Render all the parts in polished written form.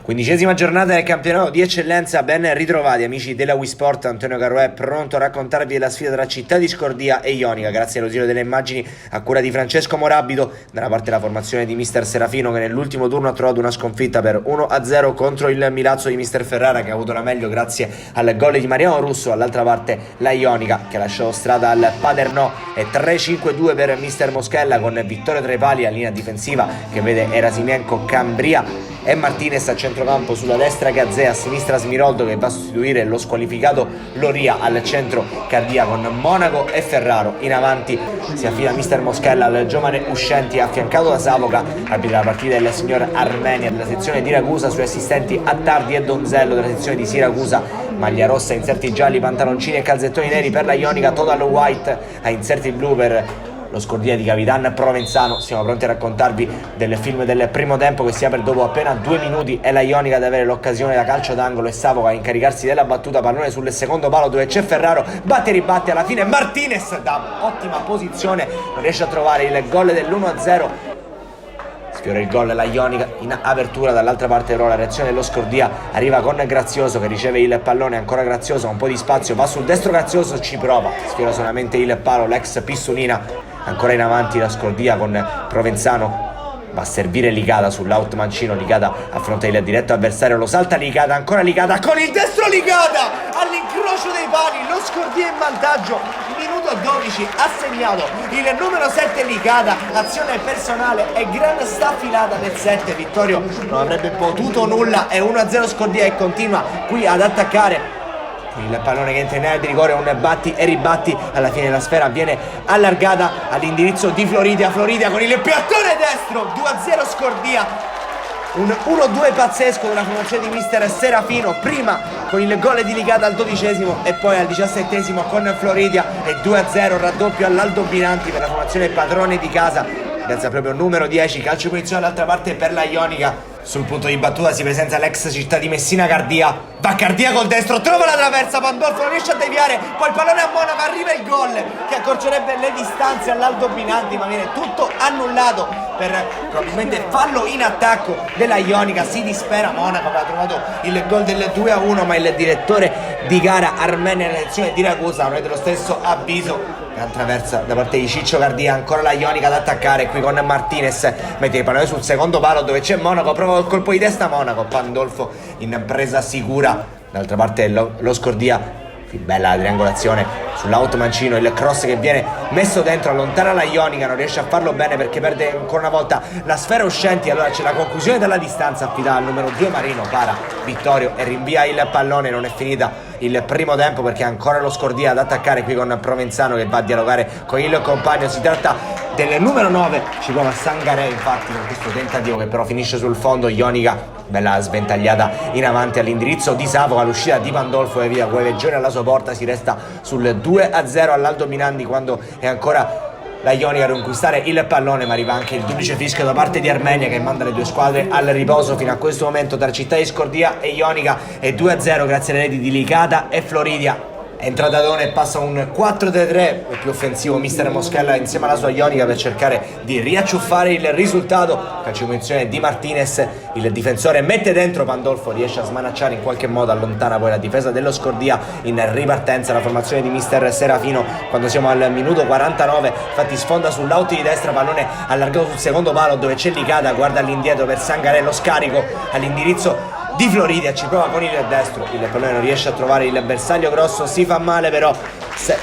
15ª giornata del campionato di eccellenza, ben ritrovati amici della Wii Sport. Antonio Caruè pronto a raccontarvi della sfida tra Città di Scordia e Ionica, grazie allo giro delle immagini a cura di Francesco Morabito. Dalla parte la formazione di mister Serafino, che nell'ultimo turno ha trovato una sconfitta per 1-0 contro il Milazzo di mister Ferrara, che ha avuto la meglio grazie al gol di Mariano Russo. All'altra parte la Ionica, che ha lasciato strada al Paternò, e 3-5-2 per mister Moschella, con Vittorio tra i pali a linea difensiva che vede Erasimienko, Cambria e Martinez a centrocampo, sulla destra Gazzè, a sinistra Smiroldo che va a sostituire lo squalificato Loria, al centro Cardia con Monaco e Ferraro. In avanti si affida mister Moschella al giovane uscenti affiancato da Savoca. Arbitra la partita il signor Armenia della sezione di Ragusa, sui assistenti Attardi e Donzello della sezione di Siracusa. Maglia rossa, inserti gialli, pantaloncini e calzettoni neri per la Ionica, total white a inserti blu per lo Scordia di Capitan Provenzano. Siamo pronti a raccontarvi del film del primo tempo, che si apre dopo appena 2 minuti. È la Ionica ad avere l'occasione da calcio d'angolo e Savoca a incaricarsi della battuta. Pallone sul secondo palo dove c'è Ferraro, batte e ribatte, alla fine Martinez da ottima posizione non riesce a trovare il gol dell'1-0. Sfiora il gol la Ionica in apertura. Dall'altra parte però la reazione dello Scordia arriva con Grazioso, che riceve il pallone. Ancora Grazioso, un po' di spazio, va sul destro Grazioso, ci prova, sfiora solamente il palo l'ex Pissunina. Ancora in avanti la Scordia con Provenzano, va a servire Licata sull'out mancino. Licata affronta il diretto avversario, lo salta Licata, ancora Licata con il destro, Licata all'incrocio dei pali, lo Scordia in vantaggio. Minuto 12, ha segnato il numero 7 Licata, azione personale e gran staffilata del 7. Vittorio non avrebbe potuto nulla, è 1-0 Scordia e continua qui ad attaccare. Il pallone che entra in area di rigore, un batti e ribatti, alla fine la sfera viene allargata all'indirizzo di Floridia con il piattone destro, 2-0 Scordia. Un 1-2 pazzesco della formazione di mister Serafino, prima con il gol di Licata al 12esimo e poi al 17esimo con Floridia, e 2-0 raddoppio all'Aldo Binanti per la formazione padrone di casa, grazie proprio numero 10. Calcio punizione dall'altra parte per la Ionica. Sul punto di battuta si presenta l'ex Città di Messina Cardia, va Cardia col destro, trova la traversa, Pandolfo non riesce a deviare, poi il pallone a Monaco, arriva il gol che accorcerebbe le distanze all'Aldo Binanti, ma viene tutto annullato per probabilmente fallo in attacco della Ionica. Si dispera Monaco, aveva trovato il gol del 2-1, ma il direttore di gara Armenia nella lezione di Ragusa non è dello stesso avviso. Gran traversa da parte di Ciccio Cardia, ancora la Ionica ad attaccare qui con Martinez, mette il pallone sul secondo palo dove c'è Monaco, prova il colpo di testa Monaco, Pandolfo in presa sicura. D'altra parte lo Scordia, qui bella la triangolazione sull'out mancino, il cross che viene messo dentro, allontana la Ionica, non riesce a farlo bene perché perde ancora una volta la sfera uscenti. Allora c'è la conclusione dalla distanza affidata al numero 2 Marino, para Vittorio e rinvia il pallone. Non è finita il primo tempo perché ancora lo Scordia ad attaccare qui con Provenzano, che va a dialogare con il compagno. Si tratta del numero 9, ci prova Sangaré infatti con questo tentativo che però finisce sul fondo. Ionica bella sventagliata in avanti all'indirizzo di Savoca, l'uscita di Pandolfo e via Gueveggione alla sua porta. Si resta sul 2-0 all'Aldo Binanti quando è ancora la Ionica a riconquistare il pallone, ma arriva anche il duplice fischio da parte di Armenia, che manda le due squadre al riposo. Fino a questo momento tra Città di Scordia e Ionica è 2-0 grazie alle reti di Licata e Floridia. Entra Dadone e passa un 4-3-3, più offensivo mister Moschella insieme alla sua Ionica per cercare di riacciuffare il risultato. Calcio di punizione di Martinez, il difensore mette dentro, Pandolfo riesce a smanacciare in qualche modo, allontana poi la difesa dello Scordia. In ripartenza la formazione di mister Serafino quando siamo al minuto 49, infatti sfonda sull'out di destra, pallone allargato sul secondo palo dove c'è Licata, guarda all'indietro per Sangaré, lo scarico all'indirizzo di Floridia, ci prova con il destro, il pallone non riesce a trovare il bersaglio grosso, si fa male però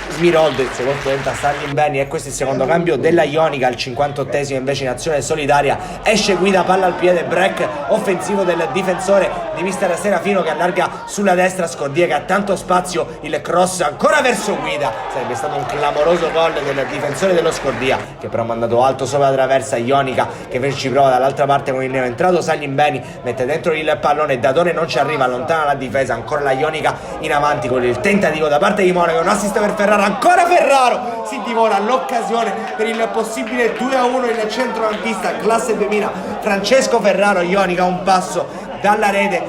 Smiroldo, il suo colpo tenta Salimbeni, e questo è il secondo cambio della Ionica. Al 58esimo invece in azione solitaria esce Guida, palla al piede, break offensivo del difensore di mister Serafino che allarga sulla destra, Scordia che ha tanto spazio, il cross ancora verso Guida, sarebbe stato un clamoroso gol del difensore dello Scordia che però ha mandato alto sopra la traversa. Ionica che invece ci prova dall'altra parte con il neoentrato Salimbeni, mette dentro il pallone, Dadone non ci arriva, allontana la difesa, ancora la Ionica in avanti con il tentativo da parte di Monaco, un assist per Ferraro, ancora Ferraro si divora l'occasione per il possibile 2-1. il centrocampista classe 2000 Francesco Ferraro. Ionica un passo dalla rete,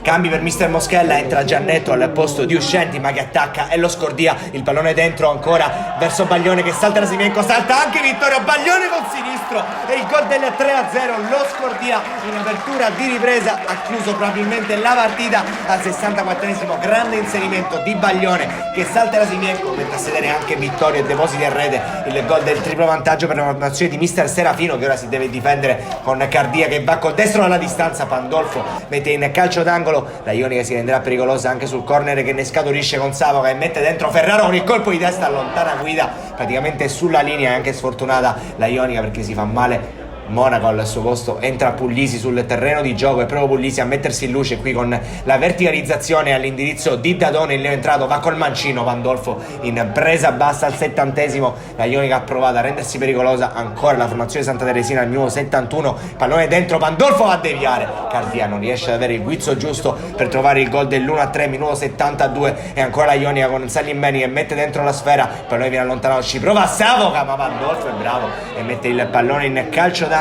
cambi per mister Moschella, entra Giannetto al posto di Uscenti, ma che attacca è lo Scordia, il pallone dentro ancora verso Baglione che salta Rasimenko, salta anche Vittorio Baglione col sinistro e il gol del 3-0. Lo Scordia in apertura di ripresa ha chiuso probabilmente la partita al 64esimo, grande inserimento di Baglione che salta Rasimenko, mette a sedere anche Vittorio e deposita in rete il gol del triplo vantaggio per la formazione di mister Serafino, che ora si deve difendere con Cardia che va col destro alla distanza. Pandolfo mette in calcio d'angolo, la Ionica si renderà pericolosa anche sul corner che ne scaturisce con Savoca e mette dentro Ferraro con il colpo di testa, allontana Guida praticamente sulla linea. È anche sfortunata la Ionica perché si fa male Monaco al suo posto, entra Puglisi sul terreno di gioco e proprio Puglisi a mettersi in luce qui con la verticalizzazione all'indirizzo di Dadone. Il entrato va col mancino, Pandolfo in presa bassa al 70esimo, la Ionica ha provato a rendersi pericolosa, ancora la formazione Santa Teresina al minuto 71, pallone dentro, Pandolfo va a deviare, Cardia non riesce ad avere il guizzo giusto per trovare il gol dell'1-3, minuto 72 e ancora la Ionica con Salimbeni che mette dentro la sfera, il pallone viene allontanato, ci prova Savoca ma Pandolfo è bravo e mette il pallone in calcio d'angolo.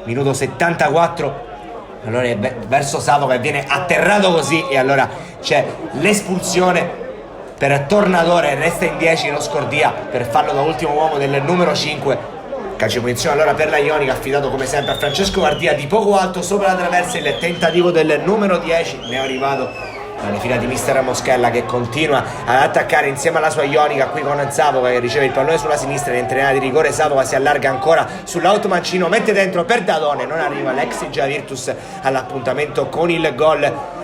Minuto 74, allora verso Savoca e viene atterrato così e allora c'è l'espulsione per Tornatore, resta in 10 lo Scordia per fallo da ultimo uomo del numero 5. Calcio punizione allora per la Ionica, affidato come sempre a Francesco Guardia di poco alto sopra la traversa, il tentativo del numero 10 ne è arrivato dalle fila di mister Moschella che continua ad attaccare insieme alla sua Ionica qui con Savoca che riceve il pallone sulla sinistra, in entrata di rigore Savoca si allarga ancora sull'automancino, mette dentro per Dadone, non arriva l'ex Gia Virtus all'appuntamento con il gol.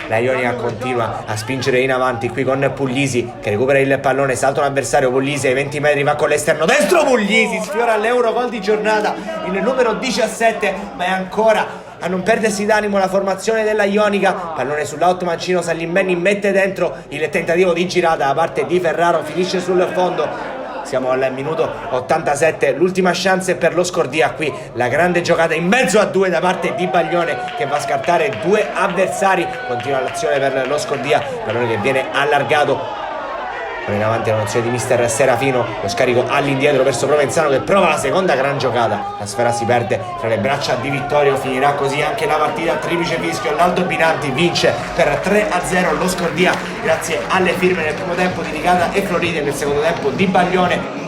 La Ionica continua a spingere in avanti qui con Puglisi che recupera il pallone, salta un avversario, Puglisi ai 20 metri va con l'esterno destro, Puglisi sfiora all'Euro, gol di giornata, il numero 17, ma è ancora a non perdersi d'animo la formazione della Ionica, pallone sull'automancino, Salimbeni mette dentro il tentativo di girata da parte di Ferraro, finisce sul fondo. Siamo al minuto 87, l'ultima chance per lo Scordia, qui la grande giocata in mezzo a due da parte di Baglione che va a scartare due avversari, continua l'azione per lo Scordia, pallone che viene allargato in avanti la nozione di mister Serafino, lo scarico all'indietro verso Provenzano che prova la seconda gran giocata, la sfera si perde tra le braccia di Vittorio, finirà così anche la partita, triplice fischio, Naldo Binanti vince per 3-0 lo Scordia grazie alle firme nel primo tempo di Nicata e Floride, nel secondo tempo di Baglione